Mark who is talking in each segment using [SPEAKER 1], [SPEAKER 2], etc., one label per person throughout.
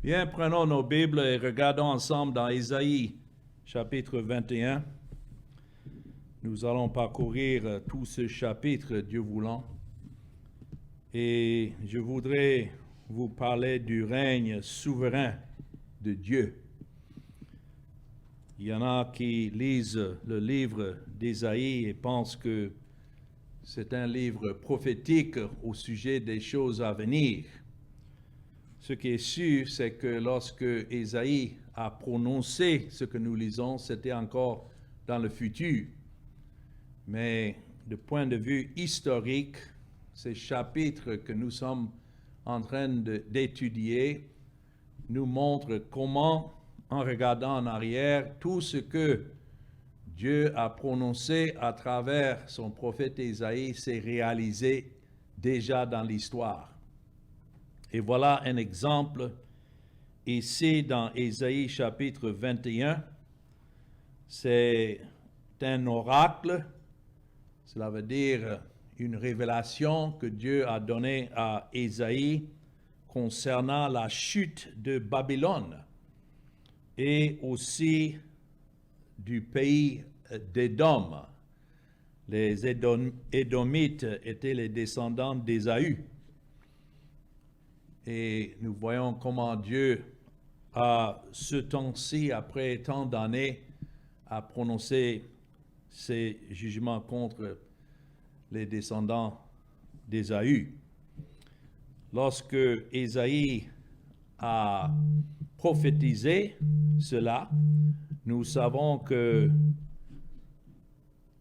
[SPEAKER 1] Bien, prenons nos Bibles et regardons ensemble dans Ésaïe, chapitre 21. Nous allons parcourir tout ce chapitre, Dieu voulant. Et je voudrais vous parler du règne souverain de Dieu. Il y en a qui lisent le livre d'Ésaïe et pensent que c'est un livre prophétique au sujet des choses à venir. Ce qui est sûr, c'est que lorsque Ésaïe a prononcé ce que nous lisons, c'était encore dans le futur. Mais de point de vue historique, ces chapitres que nous sommes en train d'étudier nous montrent comment, en regardant en arrière, tout ce que Dieu a prononcé à travers son prophète Ésaïe s'est réalisé déjà dans l'histoire. Et voilà un exemple ici dans Ésaïe chapitre 21. C'est un oracle, cela veut dire une révélation que Dieu a donnée à Ésaïe concernant la chute de Babylone et aussi du pays d'Édom. Les Édomites étaient les descendants d'Ésaü. Et nous voyons comment Dieu, à ce temps-ci, après tant d'années, a prononcé ses jugements contre les descendants d'Ésaü. Lorsque Ésaïe a prophétisé cela, nous savons que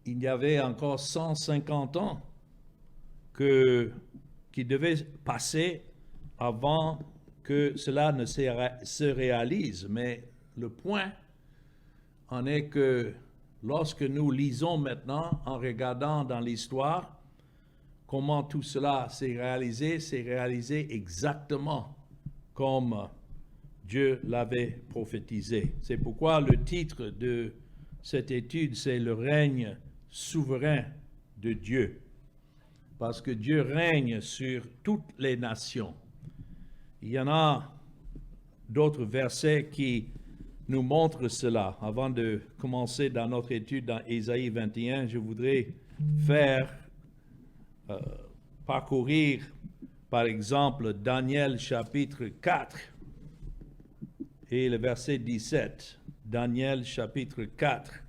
[SPEAKER 1] il y avait encore 150 ans qui devaient passer avant que cela ne se réalise. Mais le point en est que lorsque nous lisons maintenant, en regardant dans l'histoire, comment tout cela s'est réalisé exactement comme Dieu l'avait prophétisé. C'est pourquoi le titre de cette étude, c'est le règne souverain de Dieu. Parce que Dieu règne sur toutes les nations. Il y en a d'autres versets qui nous montrent cela. Avant de commencer dans notre étude dans Ésaïe 21, je voudrais parcourir, par exemple, Daniel chapitre 4 et le verset 17. Daniel chapitre 4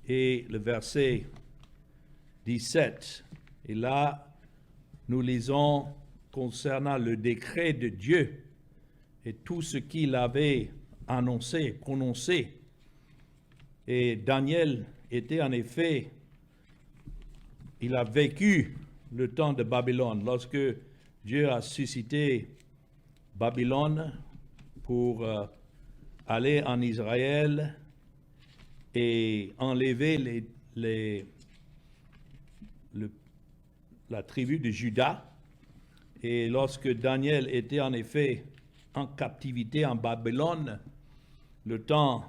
[SPEAKER 1] et le verset 17. Et là, nous lisons concernant le décret de Dieu et tout ce qu'il avait annoncé, prononcé. Et Daniel était en effet, il a vécu le temps de Babylone, lorsque Dieu a suscité Babylone pour aller en Israël et enlever la tribu de Juda. Et lorsque Daniel était en effet en captivité en Babylone, le temps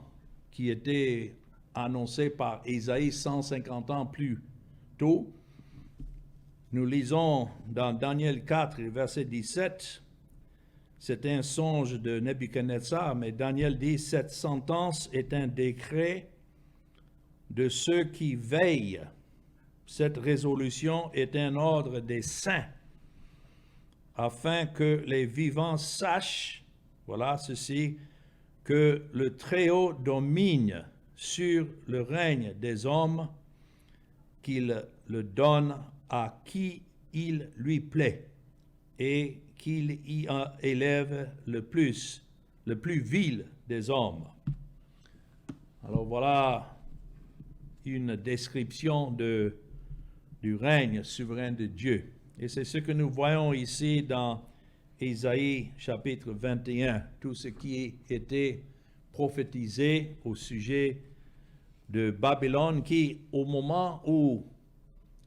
[SPEAKER 1] qui était annoncé par Ésaïe 150 ans plus tôt, nous lisons dans Daniel 4, verset 17, c'est un songe de Nebuchadnezzar, mais Daniel dit, cette sentence est un décret de ceux qui veillent. Cette résolution est un ordre des saints, afin que les vivants sachent, voilà ceci, que le Très-Haut domine sur le règne des hommes, qu'il le donne à qui il lui plaît, et qu'il y élève le plus vil des hommes. Alors voilà une description du règne souverain de Dieu. Et c'est ce que nous voyons ici dans Ésaïe chapitre 21, tout ce qui était prophétisé au sujet de Babylone, qui au moment où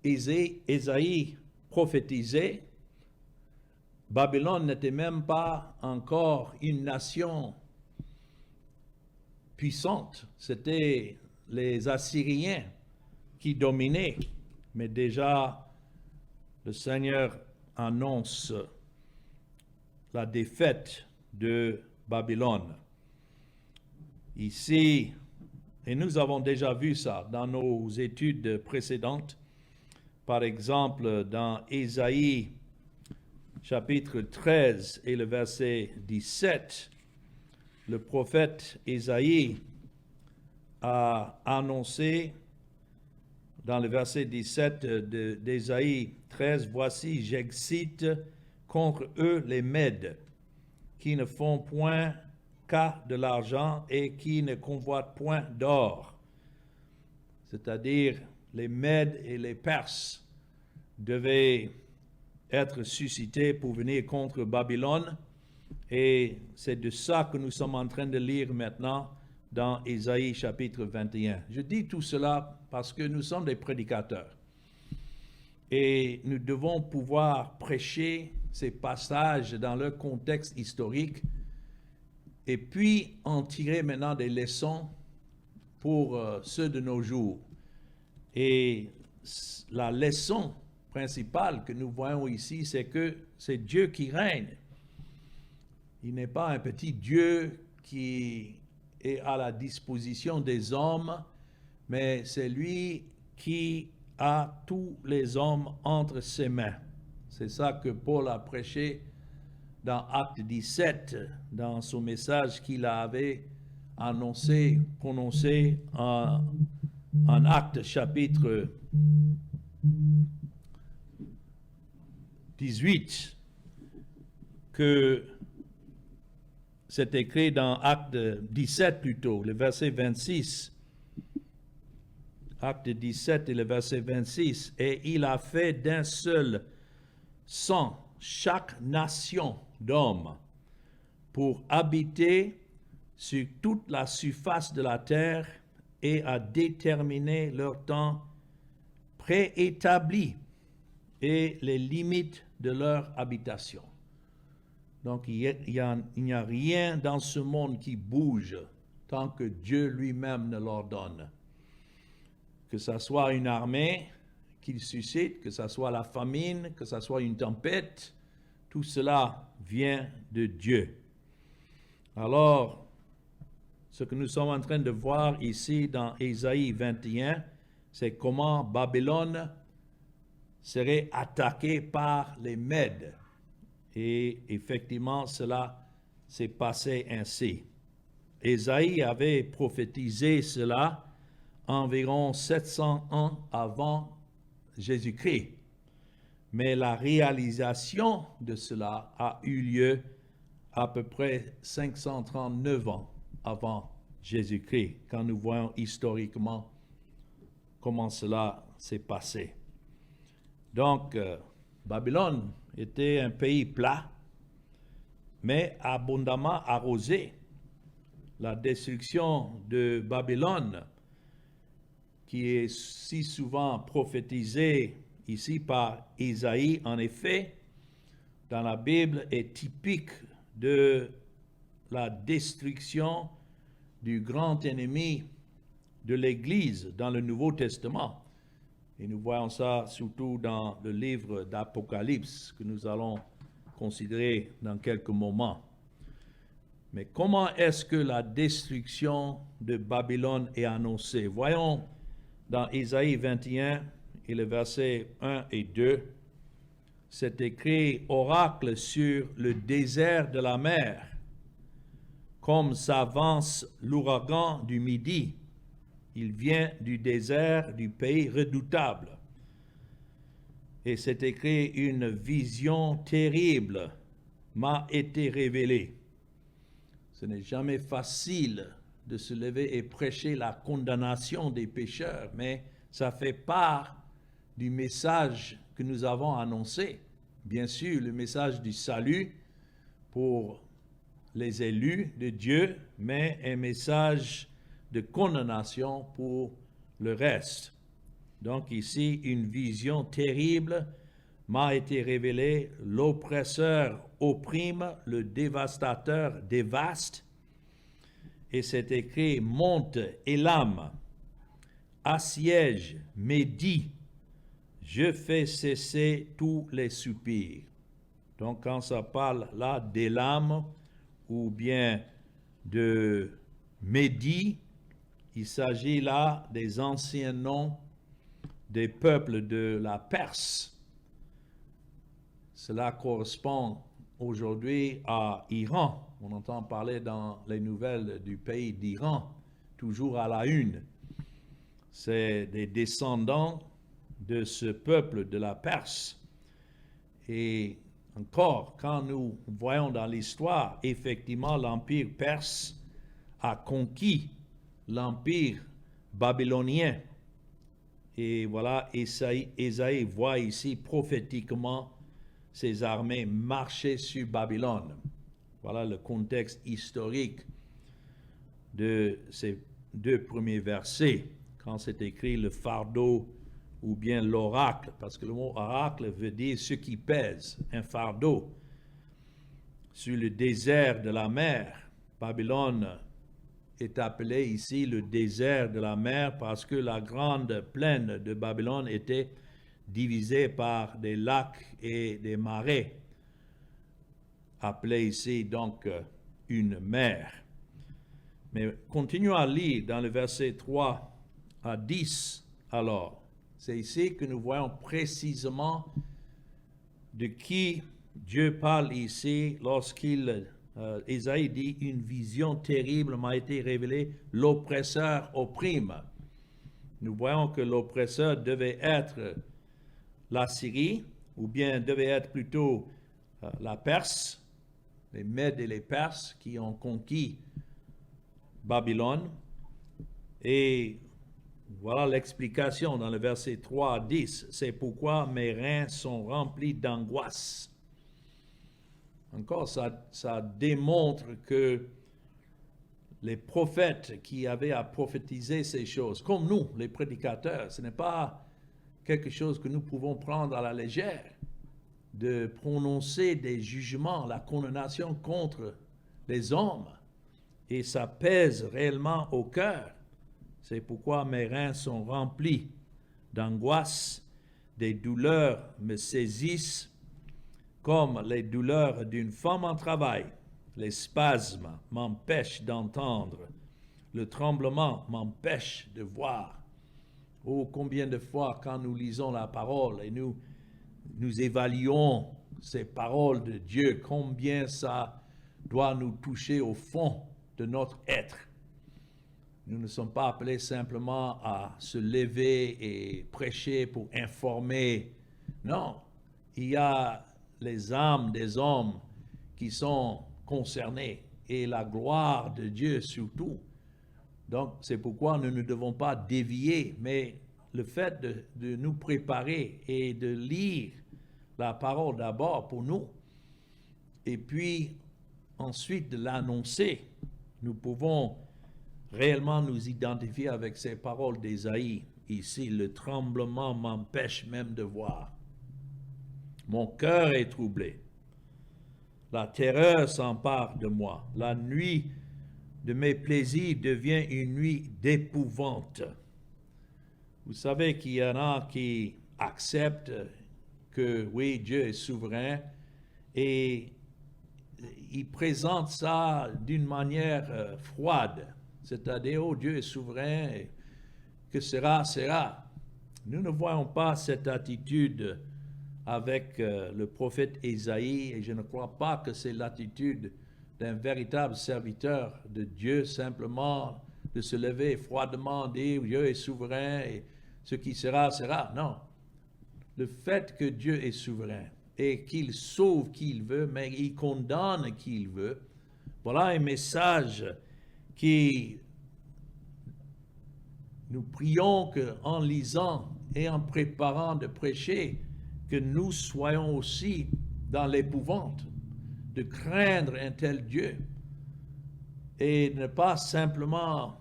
[SPEAKER 1] Ésaïe prophétisait, Babylone n'était même pas encore une nation puissante. C'était les Assyriens qui dominaient. Mais déjà, le Seigneur annonce la défaite de Babylone. Ici, et nous avons déjà vu ça dans nos études précédentes, par exemple dans Ésaïe chapitre 13 et le verset 17, le prophète Ésaïe a annoncé dans le verset 17 d'Ésaïe 13, « Voici, j'excite contre eux les Mèdes, qui ne font point cas de l'argent et qui ne convoitent point d'or. » C'est-à-dire, les Mèdes et les Perses devaient être suscités pour venir contre Babylone. Et c'est de ça que nous sommes en train de lire maintenant dans Ésaïe chapitre 21. Je dis tout cela parce que nous sommes des prédicateurs. Et nous devons pouvoir prêcher ces passages dans leur contexte historique et puis en tirer maintenant des leçons pour ceux de nos jours. Et la leçon principale que nous voyons ici, c'est que c'est Dieu qui règne. Il n'est pas un petit Dieu qui est à la disposition des hommes, mais c'est lui qui a tous les hommes entre ses mains. C'est ça que Paul a prêché dans Acte 17, dans son message qu'il avait annoncé, prononcé en Acte chapitre 18, que c'est écrit dans Acte 17 plutôt, le verset 26. Acte 17 et le verset 26. « Et il a fait d'un seul sang chaque nation d'hommes pour habiter sur toute la surface de la terre et a déterminé leur temps préétabli et les limites de leur habitation. » Donc, il n'y a rien dans ce monde qui bouge tant que Dieu lui-même ne l'ordonne. Que ce soit une armée qu'il suscite, que ce soit la famine, que ce soit une tempête, tout cela vient de Dieu. Alors, ce que nous sommes en train de voir ici dans Ésaïe 21, c'est comment Babylone serait attaquée par les Mèdes. Et effectivement, cela s'est passé ainsi. Ésaïe avait prophétisé cela environ 700 ans avant Jésus-Christ. Mais la réalisation de cela a eu lieu à peu près 539 ans avant Jésus-Christ, quand nous voyons historiquement comment cela s'est passé. Donc, Babylone était un pays plat, mais abondamment arrosé. La destruction de Babylone, qui est si souvent prophétisée ici par Isaïe, en effet, dans la Bible, est typique de la destruction du grand ennemi de l'Église dans le Nouveau Testament. Et nous voyons ça surtout dans le livre d'Apocalypse que nous allons considérer dans quelques moments. Mais comment est-ce que la destruction de Babylone est annoncée? Voyons dans Ésaïe 21 et le verset 1 et 2, c'est écrit « Oracle sur le désert de la mer, comme s'avance l'ouragan du midi. Il vient du désert du pays redoutable. » Et c'est écrit « Une vision terrible m'a été révélée. » Ce n'est jamais facile de se lever et prêcher la condamnation des pécheurs, mais ça fait part du message que nous avons annoncé. Bien sûr, le message du salut pour les élus de Dieu, mais un message de condamnation pour le reste. Donc ici, une vision terrible m'a été révélée. L'oppresseur opprime, le dévastateur dévaste. Et c'est écrit, monte Élam, assiège, médit, je fais cesser tous les soupirs. Donc quand ça parle là d'Élam ou bien de Médie. Il s'agit là des anciens noms des peuples de la Perse. Cela correspond aujourd'hui à Iran. On entend parler dans les nouvelles du pays d'Iran, toujours à la une. C'est des descendants de ce peuple de la Perse. Et encore, quand nous voyons dans l'histoire, effectivement, l'Empire perse a conquis l'Empire babylonien. Et voilà, Ésaïe voit ici prophétiquement ses armées marcher sur Babylone. Voilà le contexte historique de ces deux premiers versets, quand c'est écrit le fardeau ou bien l'oracle, parce que le mot oracle veut dire ce qui pèse, un fardeau. Sur le désert de la mer, Babylone est appelé ici le désert de la mer parce que la grande plaine de Babylone était divisée par des lacs et des marais, appelé ici donc une mer. Mais continuons à lire dans le verset 3 à 10 alors. C'est ici que nous voyons précisément de qui Dieu parle ici lorsqu'il Ésaïe dit, une vision terrible m'a été révélée, l'oppresseur opprime. Nous voyons que l'oppresseur devait être la Syrie, ou bien devait être plutôt la Perse, les Mèdes et les Perses qui ont conquis Babylone. Et voilà l'explication dans le verset 3 à 10. C'est pourquoi mes reins sont remplis d'angoisse. Encore, ça démontre que les prophètes qui avaient à prophétiser ces choses, comme nous, les prédicateurs, ce n'est pas quelque chose que nous pouvons prendre à la légère, de prononcer des jugements, la condamnation contre les hommes, et ça pèse réellement au cœur. C'est pourquoi mes reins sont remplis d'angoisse, des douleurs me saisissent, comme les douleurs d'une femme en travail. Les spasmes m'empêchent d'entendre. Le tremblement m'empêche de voir. Oh, combien de fois quand nous lisons la parole et nous évaluons ces paroles de Dieu, combien ça doit nous toucher au fond de notre être. Nous ne sommes pas appelés simplement à se lever et prêcher pour informer. Non, il y a les âmes des hommes qui sont concernés et la gloire de Dieu surtout. Donc, c'est pourquoi nous ne devons pas dévier, mais le fait de nous préparer et de lire la parole d'abord pour nous, et puis ensuite de l'annoncer, nous pouvons réellement nous identifier avec ces paroles d'Ésaïe. Ici, le tremblement m'empêche même de voir. Mon cœur est troublé. La terreur s'empare de moi. La nuit de mes plaisirs devient une nuit d'épouvante. Vous savez qu'il y en a qui acceptent que oui, Dieu est souverain et ils présentent ça d'une manière froide. C'est-à-dire, oh, Dieu est souverain, et que sera, sera. Nous ne voyons pas cette attitude avec le prophète Ésaïe, et je ne crois pas que c'est l'attitude d'un véritable serviteur de Dieu, simplement de se lever froidement, dire Dieu est souverain, et ce qui sera, sera. Non. Le fait que Dieu est souverain et qu'il sauve qui il veut, mais il condamne qui il veut, voilà un message qui nous prions qu'en lisant et en préparant de prêcher, que nous soyons aussi dans l'épouvante, de craindre un tel Dieu et ne pas simplement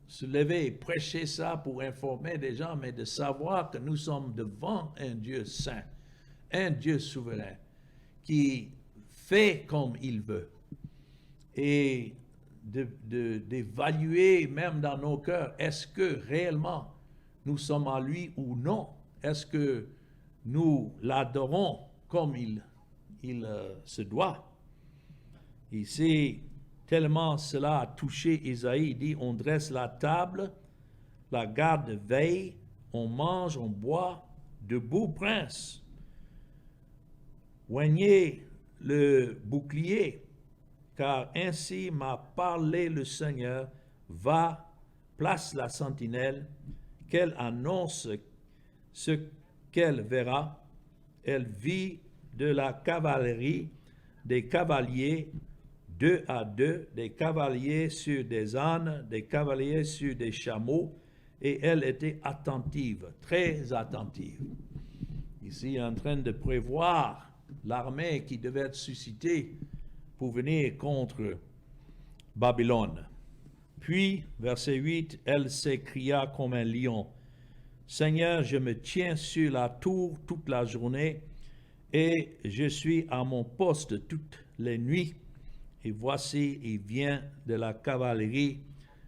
[SPEAKER 1] se lever et prêcher ça pour informer des gens, mais de savoir que nous sommes devant un Dieu saint, un Dieu souverain qui fait comme il veut. Et d'évaluer même dans nos cœurs, est-ce que réellement nous sommes en lui ou non? Est-ce que nous l'adorons comme il se doit? Ici, tellement cela a touché Isaïe, il dit, on dresse la table, la garde veille, on mange, on boit, debout, prince. Oignez le bouclier, car ainsi m'a parlé le Seigneur, va, place la sentinelle, qu'elle annonce ce qu'elle verra. Elle vit de la cavalerie, des cavaliers, 2 à 2, des cavaliers sur des ânes, des cavaliers sur des chameaux, et elle était attentive, très attentive. Ici, en train de prévoir l'armée qui devait être suscitée pour venir contre Babylone. Puis, verset 8, elle s'écria comme un lion, « Seigneur, je me tiens sur la tour toute la journée, et je suis à mon poste toutes les nuits. Et voici, il vient de la cavalerie,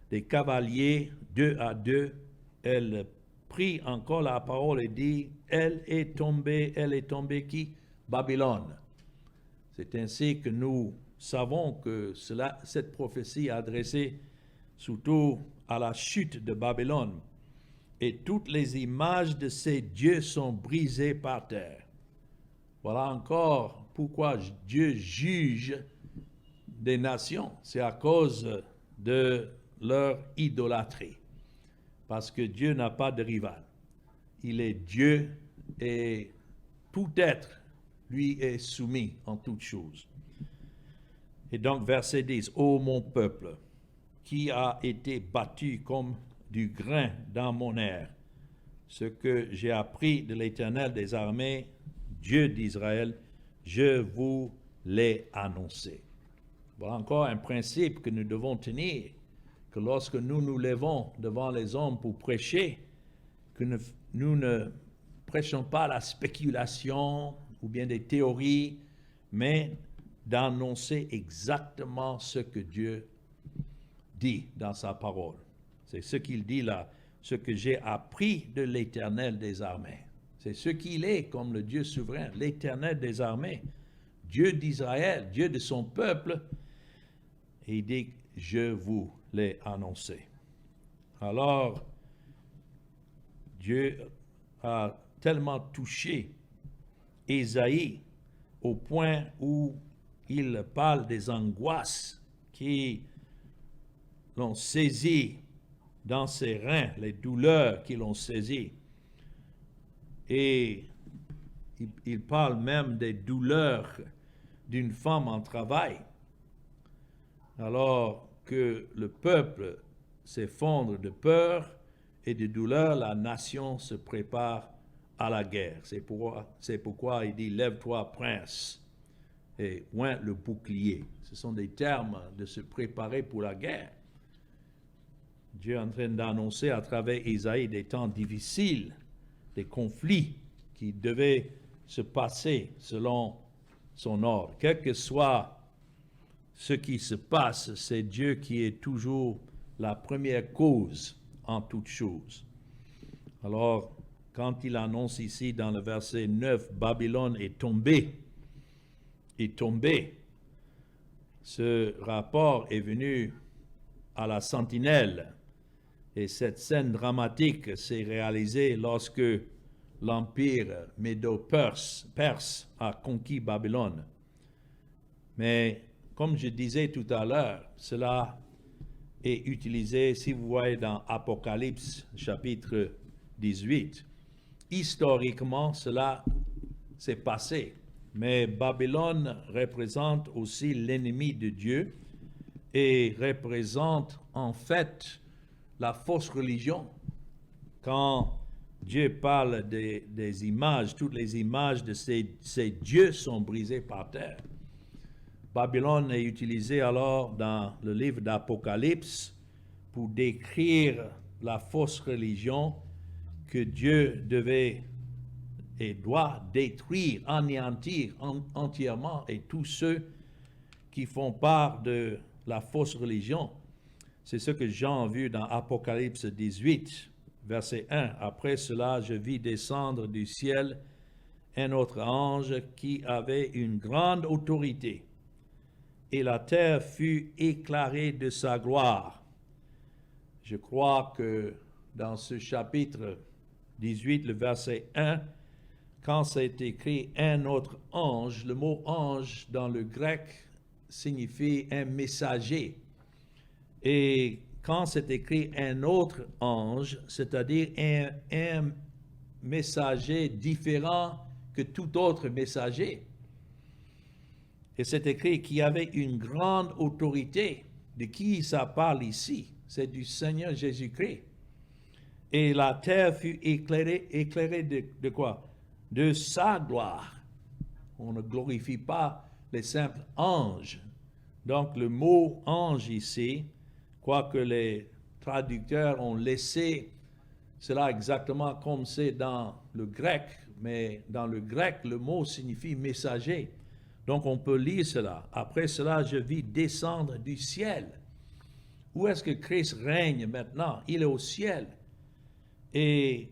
[SPEAKER 1] des cavaliers, 2 à 2. Elle prit encore la parole et dit, elle est tombée qui? Babylone. » C'est ainsi que nous savons que cette prophétie est adressée surtout à la chute de Babylone. Et toutes les images de ces dieux sont brisées par terre. Voilà encore pourquoi Dieu juge des nations. C'est à cause de leur idolâtrie. Parce que Dieu n'a pas de rival. Il est Dieu et tout être lui est soumis en toutes choses. Et donc verset 10, « Ô mon peuple, qui a été battu comme du grain dans mon air, ce que j'ai appris de l'Éternel des armées, Dieu d'Israël, je vous l'ai annoncé. » Voilà encore un principe que nous devons tenir, que lorsque nous nous levons devant les hommes pour prêcher, que nous ne prêchons pas la spéculation ou bien des théories, mais d'annoncer exactement ce que Dieu dit dans sa parole. C'est ce qu'il dit là, ce que j'ai appris de l'Éternel des armées. C'est ce qu'il est comme le Dieu souverain, l'Éternel des armées, Dieu d'Israël, Dieu de son peuple. Et il dit, je vous l'ai annoncé. Alors, Dieu a tellement touché Ésaïe au point où il parle des angoisses qui l'ont saisi dans ses reins, les douleurs qui l'ont saisi. Et il parle même des douleurs d'une femme en travail. Alors que le peuple s'effondre de peur et de douleur, la nation se prépare à la guerre. C'est pourquoi il dit « Lève-toi, prince » et « Oins le bouclier ». Ce sont des termes de se préparer pour la guerre. Dieu est en train d'annoncer à travers Isaïe des temps difficiles, des conflits qui devaient se passer selon son ordre. Quel que soit ce qui se passe, c'est Dieu qui est toujours la première cause en toutes choses. Alors, quand il annonce ici dans le verset 9, Babylone est tombée, ce rapport est venu à la sentinelle. Et cette scène dramatique s'est réalisée lorsque l'empire médo-perse a conquis Babylone. Mais comme je disais tout à l'heure, cela est utilisé, si vous voyez dans Apocalypse chapitre 18. Historiquement, cela s'est passé. Mais Babylone représente aussi l'ennemi de Dieu et représente en fait la fausse religion. Quand Dieu parle des images, toutes les images de ces dieux sont brisées par terre. Babylone est utilisé alors dans le livre d'Apocalypse pour décrire la fausse religion que Dieu devait et doit détruire, anéantir entièrement, et tous ceux qui font part de la fausse religion. C'est ce que Jean a vu dans Apocalypse 18, verset 1. « Après cela, je vis descendre du ciel un autre ange qui avait une grande autorité. et la terre fut éclairée de sa gloire. Je crois que dans ce chapitre 18, le verset 1, quand c'est écrit un autre ange, le mot ange dans le grec signifie un messager. Et quand c'est écrit un autre ange, c'est-à-dire un messager différent que tout autre messager. Et c'est écrit qu'il y avait une grande autorité. De qui ça parle ici? C'est du Seigneur Jésus-Christ. Et la terre fut éclairée de quoi? De sa gloire. On ne glorifie pas les simples anges. Donc le mot ange ici, quoique les traducteurs ont laissé cela exactement comme c'est dans le grec, mais dans le grec, le mot signifie messager. Donc on peut lire cela. Après cela, je vis descendre du ciel. Où est-ce que Christ règne maintenant? Il est au ciel. Et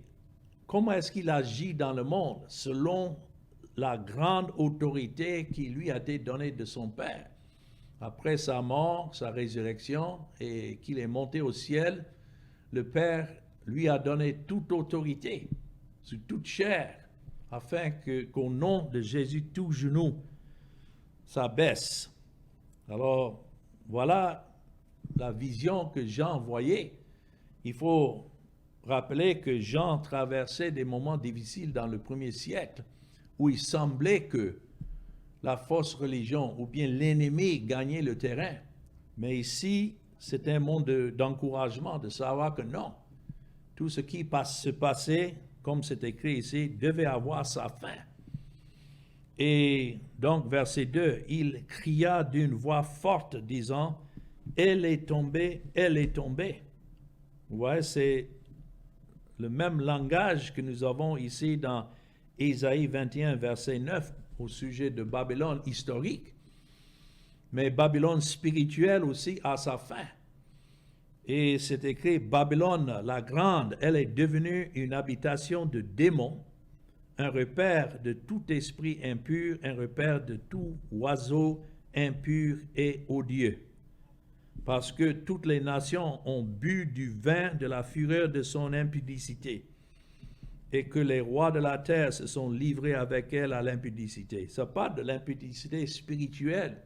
[SPEAKER 1] comment est-ce qu'il agit dans le monde? Selon la grande autorité qui lui a été donnée de son Père. Après sa mort, sa résurrection, et qu'il est monté au ciel, le Père lui a donné toute autorité sur toute chair, afin qu'au nom de Jésus, tout genou s'abaisse. Alors, voilà la vision que Jean voyait. Il faut rappeler que Jean traversait des moments difficiles dans le premier siècle, où il semblait que la fausse religion ou bien l'ennemi gagnait le terrain. Mais ici, c'est un monde d'encouragement, de savoir que non, tout ce qui se passait, comme c'est écrit ici, devait avoir sa fin. Et donc, verset 2, il cria d'une voix forte, disant, « Elle est tombée, elle est tombée. » Vous voyez, c'est le même langage que nous avons ici dans Ésaïe 21, verset 9, au sujet de Babylone historique. Mais Babylone spirituelle aussi a sa fin. Et c'est écrit, Babylone la grande, elle est devenue une habitation de démons, un repère de tout esprit impur, un repère de tout oiseau impur et odieux. Parce que toutes les nations ont bu du vin de la fureur de son impudicité, et que les rois de la terre se sont livrés avec elle à l'impudicité. Ça parle de l'impudicité spirituelle.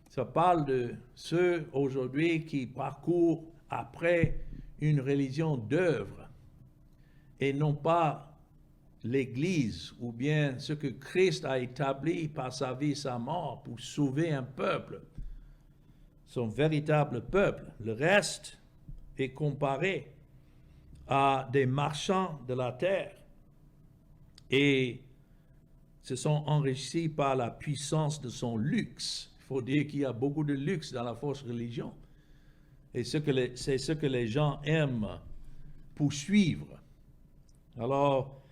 [SPEAKER 1] Ça parle de ceux aujourd'hui qui parcourent après une religion d'œuvre et non pas l'Église ou bien ce que Christ a établi par sa vie et sa mort pour sauver un peuple, son véritable peuple. Le reste est comparé à des marchands de la terre et se sont enrichis par la puissance de son luxe. Il faut dire qu'il y a beaucoup de luxe dans la fausse religion. Et c'est ce que les gens aiment poursuivre. Alors,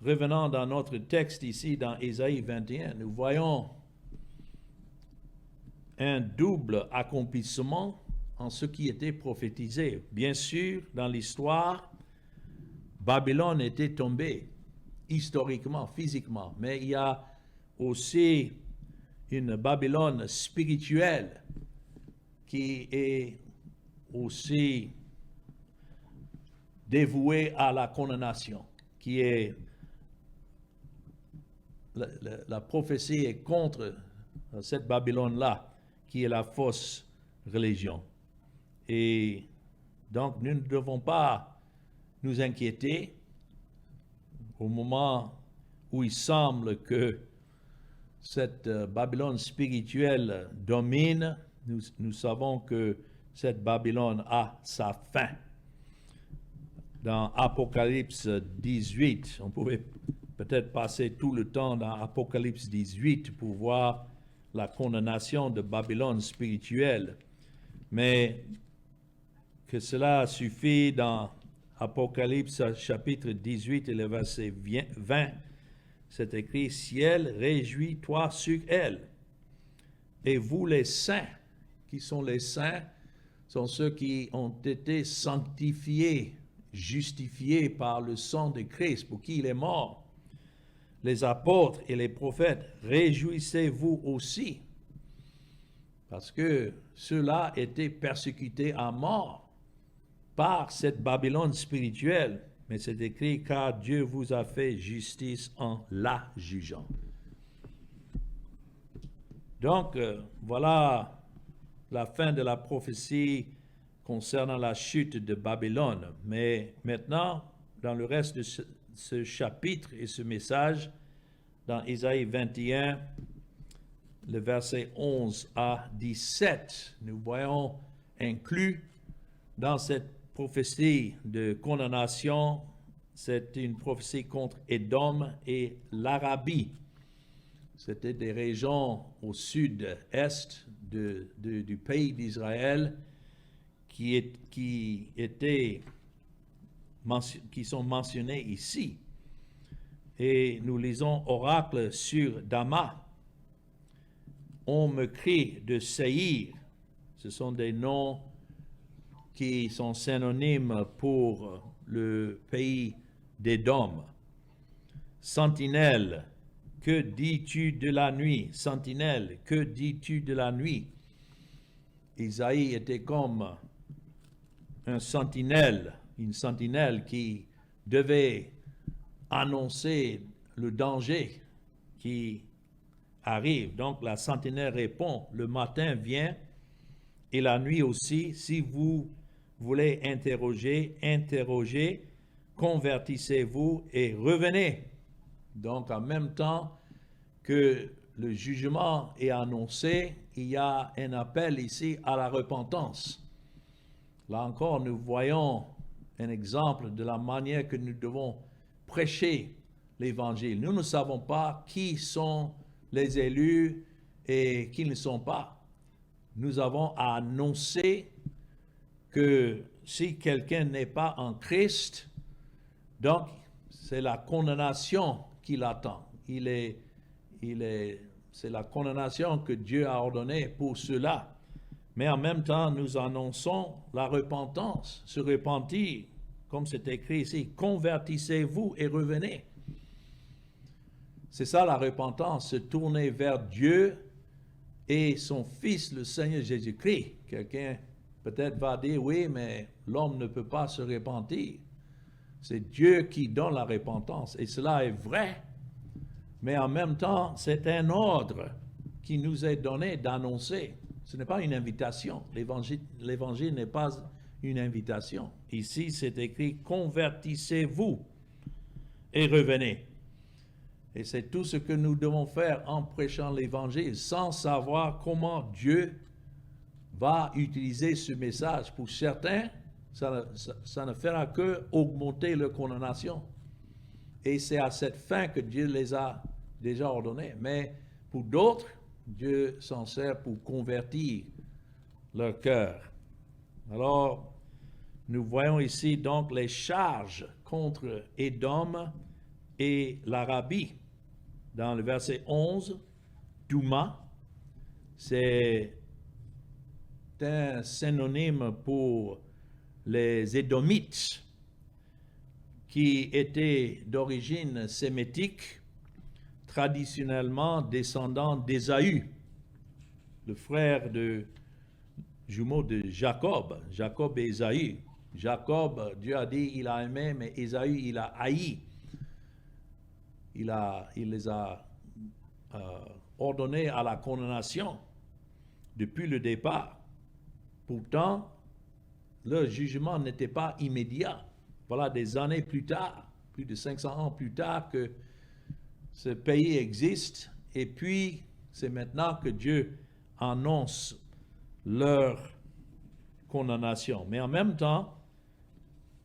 [SPEAKER 1] revenons dans notre texte ici, dans Ésaïe 21, nous voyons un double accomplissement en ce qui était prophétisé. Bien sûr, dans l'histoire, Babylone était tombée, historiquement, physiquement, mais il y a aussi une Babylone spirituelle qui est aussi dévouée à la condamnation, qui est la prophétie est contre cette Babylone-là, qui est la fausse religion. Et donc, nous ne devons pas nous inquiéter au moment où il semble que cette Babylone spirituelle domine. Nous savons que cette Babylone a sa fin. Dans Apocalypse 18, on pouvait peut-être passer tout le temps dans Apocalypse 18 pour voir la condamnation de Babylone spirituelle. Mais que cela suffit dans Apocalypse chapitre 18 et le verset 20, c'est écrit, « Ciel, réjouis-toi sur elle. Et vous les saints, qui sont les saints, sont ceux qui ont été sanctifiés, justifiés par le sang de Christ, pour qui il est mort. Les apôtres et les prophètes, réjouissez-vous aussi. parce que ceux-là étaient persécutés à mort par cette Babylone spirituelle. Mais c'est écrit, car Dieu vous a fait justice en la jugeant. Donc, voilà la fin de la prophétie concernant la chute de Babylone. Mais maintenant, dans le reste de ce chapitre et ce message, dans Isaïe 21, le verset 11 à 17, nous voyons inclus dans cette prophétie de condamnation, c'est une prophétie contre Édom et l'Arabie. C'était des régions au sud-est du pays d'Israël qui sont mentionnés ici. Et nous lisons oracle sur Damas. On me crie de Séhir. Ce sont des noms qui sont synonymes pour le pays d'Édom. Sentinelle, que dis-tu de la nuit? Sentinelle, que dis-tu de la nuit? Isaïe était comme une sentinelle qui devait annoncer le danger qui arrive. Donc la sentinelle répond, le matin vient et la nuit aussi. Si vous voulez interroger, convertissez-vous et revenez. Donc en même temps que le jugement est annoncé, il y a un appel ici à la repentance. Là encore, nous voyons un exemple de la manière que nous devons prêcher l'Évangile. Nous ne savons pas qui sont les élus et qui ne le sont pas. Nous avons à annoncer que si quelqu'un n'est pas en Christ, donc c'est la condamnation qui l'attend. C'est la condamnation que Dieu a ordonnée pour cela. Mais en même temps, nous annonçons la repentance, se repentir, comme c'est écrit ici, convertissez-vous et revenez. C'est ça la repentance, se tourner vers Dieu et son Fils, le Seigneur Jésus-Christ. Quelqu'un peut-être va dire, oui, mais l'homme ne peut pas se repentir. C'est Dieu qui donne la repentance, et cela est vrai. Mais en même temps, c'est un ordre qui nous est donné d'annoncer. Ce n'est pas une invitation. L'évangile n'est pas une invitation. Ici, c'est écrit, convertissez-vous et revenez. Et c'est tout ce que nous devons faire en prêchant l'évangile, sans savoir comment Dieu va utiliser ce message. Pour certains, ça ne fera que augmenter leur condamnation. Et c'est à cette fin que Dieu les a déjà ordonnés. Mais pour d'autres, Dieu s'en sert pour convertir leur cœur. Alors, nous voyons ici donc les charges contre Édom et l'Arabie. Dans le verset 11, Douma, c'est un synonyme pour les Édomites qui étaient d'origine sémitique, traditionnellement descendants d'Ésaü, le frère jumeau de Jacob et Ésaü. Jacob, Dieu a dit, il a aimé, mais Ésaü, il a haï. Il les a ordonnés à la condamnation depuis le départ. Pourtant, leur jugement n'était pas immédiat. Voilà des années plus tard, plus de 500 ans plus tard, que ce pays existe. Et puis, c'est maintenant que Dieu annonce leur condamnation. Mais en même temps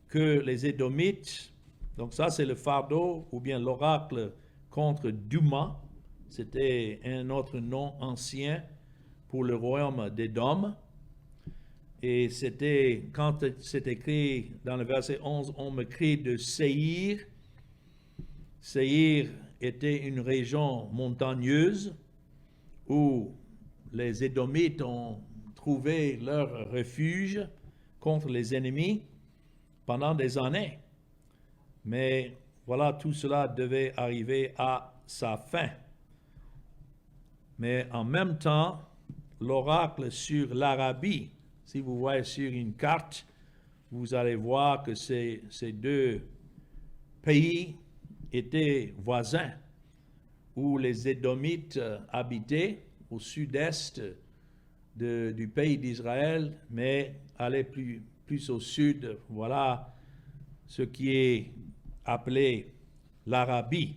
[SPEAKER 1] que les Édomites, donc ça c'est le fardeau ou bien l'oracle contre Douma, c'était un autre nom ancien pour le royaume d'Édom. Et c'était, quand c'est écrit dans le verset 11, on me crie de Séhir. Séhir était une région montagneuse où les Édomites ont trouvé leur refuge contre les ennemis pendant des années. Mais voilà, tout cela devait arriver à sa fin. Mais en même temps, l'oracle sur l'Arabie. Si vous voyez sur une carte, vous allez voir que ces deux pays étaient voisins, où les Édomites habitaient au sud-est du pays d'Israël, mais allaient plus au sud. Voilà ce qui est appelé l'Arabie.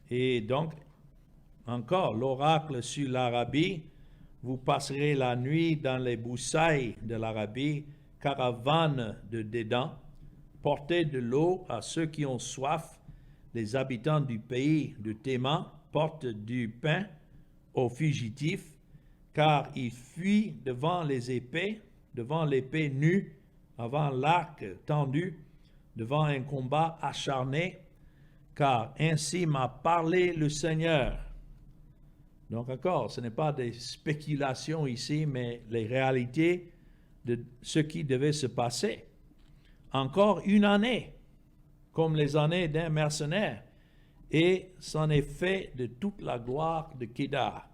[SPEAKER 1] Et donc, encore, l'oracle sur l'Arabie, vous passerez la nuit dans les broussailles de l'Arabie, caravane de Dédan, portez de l'eau à ceux qui ont soif, les habitants du pays de Théman, portent du pain aux fugitifs, car ils fuient devant les épées, devant l'épée nue, avant l'arc tendu, devant un combat acharné, car ainsi m'a parlé le Seigneur. Donc encore, ce n'est pas des spéculations ici, mais les réalités de ce qui devait se passer. Encore une année, comme les années d'un mercenaire, et c'en est fait de toute la gloire de Kédar.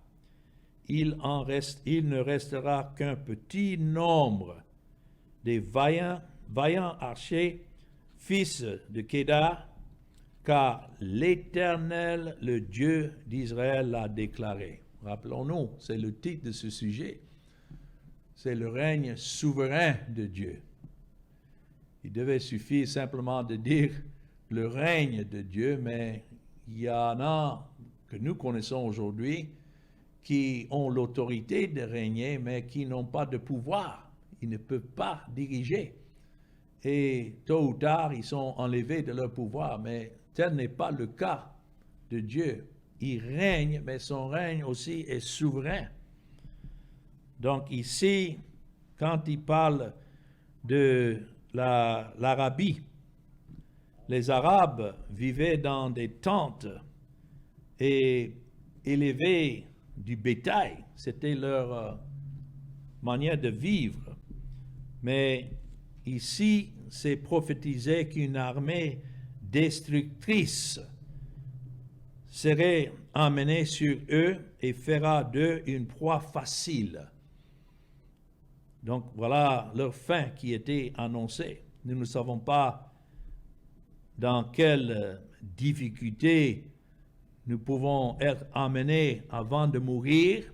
[SPEAKER 1] Il ne restera qu'un petit nombre des vaillants archers, fils de Kédar, car l'Éternel, le Dieu d'Israël, l'a déclaré. Rappelons-nous, c'est le titre de ce sujet. C'est le règne souverain de Dieu. Il devait suffire simplement de dire le règne de Dieu, mais il y en a que nous connaissons aujourd'hui qui ont l'autorité de régner, mais qui n'ont pas de pouvoir. Ils ne peuvent pas diriger. Et tôt ou tard, ils sont enlevés de leur pouvoir, mais tel n'est pas le cas de Dieu. Il règne, mais son règne aussi est souverain. Donc ici, quand il parle de l'Arabie, les Arabes vivaient dans des tentes et élevaient du bétail. C'était leur manière de vivre. Mais ici, c'est prophétisé qu'une armée destructrice serait emmenée sur eux et fera d'eux une proie facile. Donc voilà leur fin qui était annoncée. Nous ne savons pas dans quelle difficulté nous pouvons être emmenés avant de mourir.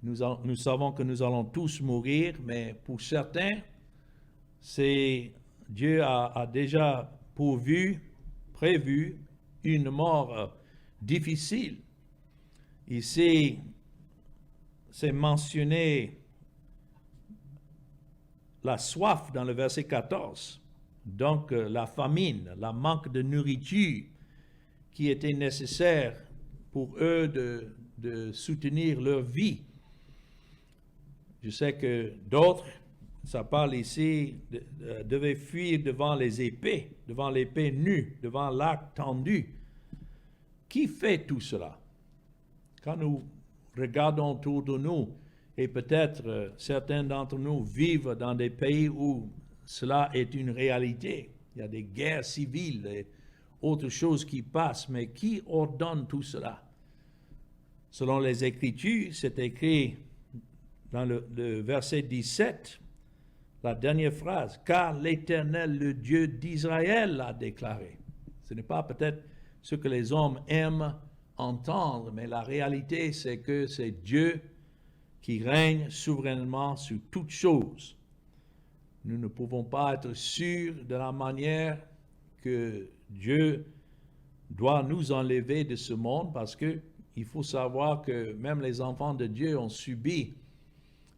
[SPEAKER 1] Nous savons que nous allons tous mourir, mais pour certains, Dieu a déjà prévu une mort difficile. Ici, c'est mentionné la soif dans le verset 14. Donc, la famine, la manque de nourriture qui était nécessaire pour eux de soutenir leur vie. Je sais que d'autres, ça parle ici, devaient fuir devant les épées, devant l'épée nue, devant l'arc tendu. Qui fait tout cela? Quand nous regardons autour de nous, et peut-être certains d'entre nous vivent dans des pays où cela est une réalité. Il y a des guerres civiles et autres choses qui passent, mais qui ordonne tout cela? Selon les Écritures, c'est écrit dans le verset 17, la dernière phrase, « Car l'Éternel, le Dieu d'Israël, l'a déclaré. » Ce n'est pas peut-être ce que les hommes aiment entendre, mais la réalité, c'est que c'est Dieu qui règne souverainement sur toutes choses. Nous ne pouvons pas être sûrs de la manière que Dieu doit nous enlever de ce monde, parce que il faut savoir que même les enfants de Dieu ont subi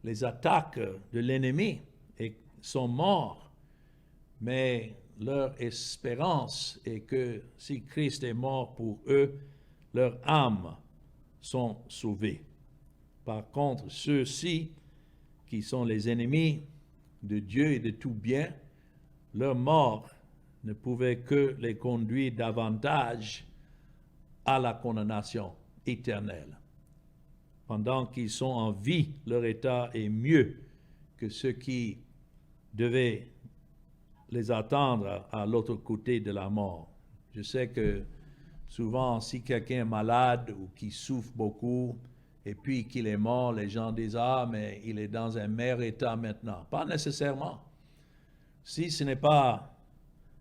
[SPEAKER 1] les attaques de l'ennemi et sont morts. Mais leur espérance est que si Christ est mort pour eux, leurs âmes sont sauvées. Par contre, ceux-ci qui sont les ennemis de Dieu et de tout bien, leur mort ne pouvait que les conduire davantage à la condamnation éternelle. Pendant qu'ils sont en vie, leur état est mieux que ceux qui devaient les attendre à l'autre côté de la mort. Je sais que souvent, si quelqu'un est malade ou qui souffre beaucoup et puis qu'il est mort, les gens disent, ah, mais il est dans un meilleur état maintenant. Pas nécessairement. Si ce n'est pas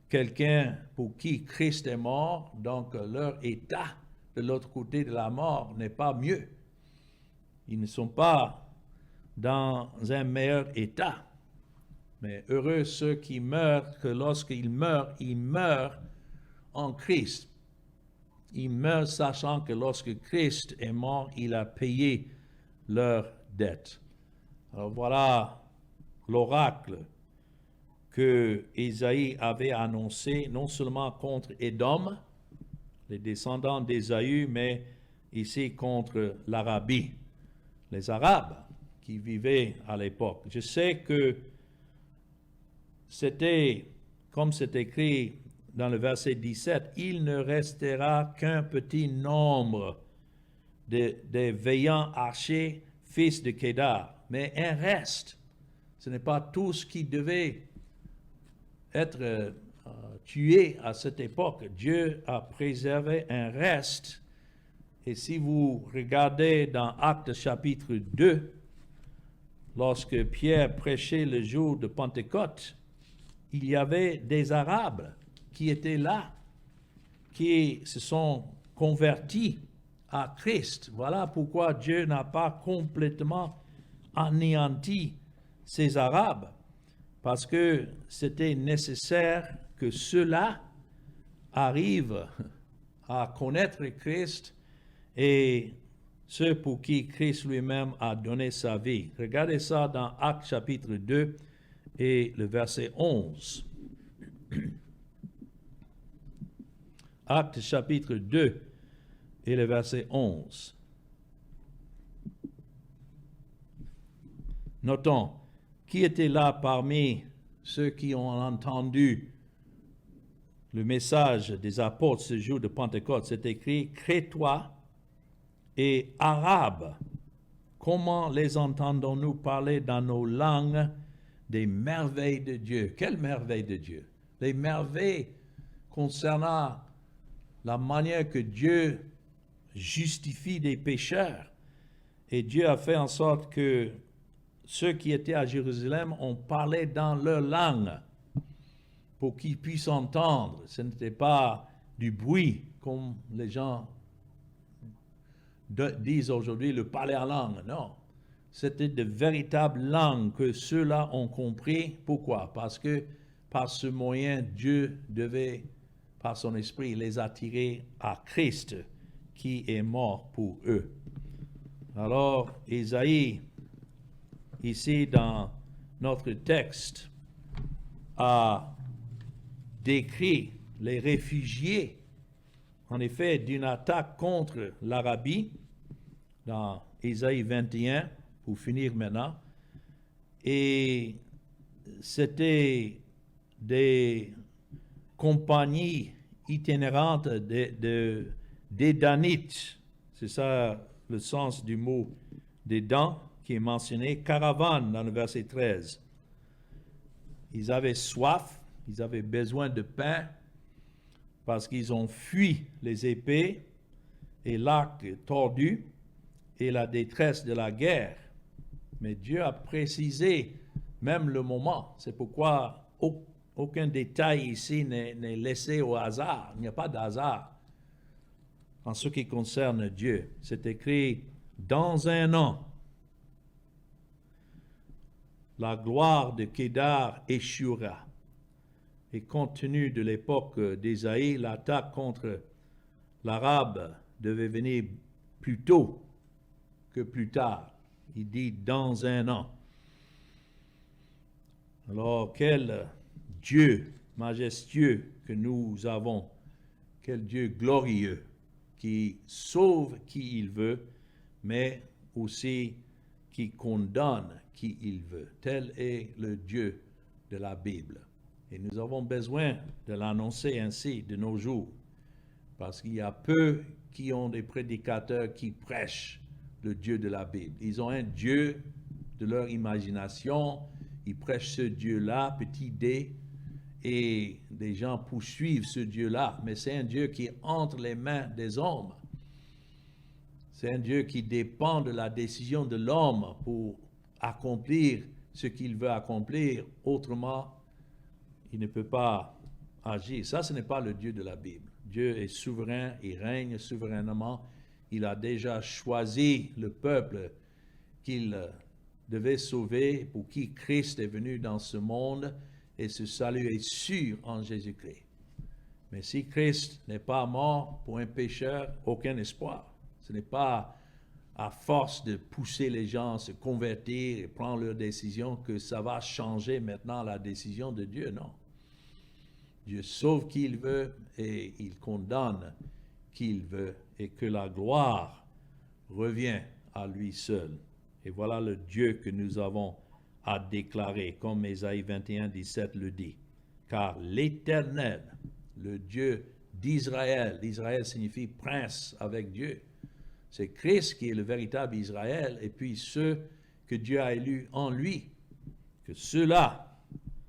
[SPEAKER 1] quelqu'un pour qui Christ est mort, donc leur état de l'autre côté de la mort n'est pas mieux. Ils ne sont pas dans un meilleur état. Mais heureux ceux qui meurent, que lorsqu'ils meurent en Christ. Ils meurent sachant que lorsque Christ est mort, il a payé leur dette. Alors voilà l'oracle que Ésaïe avait annoncé, non seulement contre Édom, les descendants d'Ésaü, mais ici contre l'Arabie, les Arabes qui vivaient à l'époque. Je sais que c'était, comme c'est écrit dans le verset 17, il ne restera qu'un petit nombre des veillants archers, fils de Kédar, mais un reste. Ce n'est pas tous qui devaient être tués à cette époque. Dieu a préservé un reste. Et si vous regardez dans Actes chapitre 2, lorsque Pierre prêchait le jour de Pentecôte, il y avait des Arabes qui étaient là, qui se sont convertis à Christ. Voilà pourquoi Dieu n'a pas complètement anéanti ces Arabes, parce que c'était nécessaire que ceux-là arrivent à connaître Christ et ceux pour qui Christ lui-même a donné sa vie. Regardez ça dans Actes chapitre 2 et le verset 11. Actes chapitre 2 et le verset 11. Notons, qui était là parmi ceux qui ont entendu le message des apôtres ce jour de Pentecôte? C'est écrit Crétois et Arabes. Comment les entendons-nous parler dans nos langues des merveilles de Dieu? Quelles merveilles de Dieu? Les merveilles concernant la manière que Dieu justifie des pécheurs. Et Dieu a fait en sorte que ceux qui étaient à Jérusalem ont parlé dans leur langue pour qu'ils puissent entendre. Ce n'était pas du bruit comme les gens disent aujourd'hui, le parler en langue. Non, c'était de véritables langues que ceux-là ont compris. Pourquoi? Parce que par ce moyen, Dieu devait, par son esprit, les attirer à Christ qui est mort pour eux. Alors, Ésaïe, ici dans notre texte, a décrit les réfugiés, en effet, d'une attaque contre l'Arabie, dans Ésaïe 21, pour finir maintenant. Et c'était des compagnies itinérantes des Danites. C'est ça le sens du mot des dents qui est mentionné. Caravane dans le verset 13. Ils avaient soif, ils avaient besoin de pain parce qu'ils ont fui les épées et l'arc tordu et la détresse de la guerre. Mais Dieu a précisé même le moment. C'est pourquoi aucun détail ici n'est laissé au hasard. Il n'y a pas de hasard en ce qui concerne Dieu. C'est écrit « Dans un an, la gloire de Kédar échouera. » Et compte tenu de l'époque d'Ésaïe, l'attaque contre l'Arabe devait venir plus tôt que plus tard. Il dit « dans un an ». Alors, quel Dieu majestueux que nous avons, quel Dieu glorieux qui sauve qui il veut, mais aussi qui condamne qui il veut. Tel est le Dieu de la Bible. Et nous avons besoin de l'annoncer ainsi de nos jours, parce qu'il y a peu qui ont des prédicateurs qui prêchent le Dieu de la Bible. Ils ont un Dieu de leur imagination, ils prêchent ce Dieu-là, petit d, et des gens poursuivent ce Dieu-là, mais c'est un Dieu qui est entre les mains des hommes. C'est un Dieu qui dépend de la décision de l'homme pour accomplir ce qu'il veut accomplir. Autrement, il ne peut pas agir. Ça, ce n'est pas le Dieu de la Bible. Dieu est souverain, il règne souverainement. Il a déjà choisi le peuple qu'il devait sauver, pour qui Christ est venu dans ce monde, et ce salut est sûr en Jésus-Christ. Mais si Christ n'est pas mort pour un pécheur, aucun espoir. Ce n'est pas à force de pousser les gens à se convertir et prendre leurs décisions que ça va changer maintenant la décision de Dieu, non. Dieu sauve qui il veut et il condamne qui il veut, et que la gloire revient à lui seul. Et voilà le Dieu que nous avons à déclarer, comme Ésaïe 21, 17 le dit. Car l'Éternel, le Dieu d'Israël, Israël signifie prince avec Dieu. C'est Christ qui est le véritable Israël, et puis ceux que Dieu a élus en lui, que ceux-là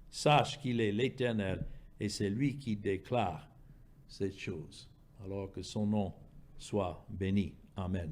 [SPEAKER 1] sachent qu'il est l'Éternel, et c'est lui qui déclare cette chose. Alors que son nom soit béni. Amen.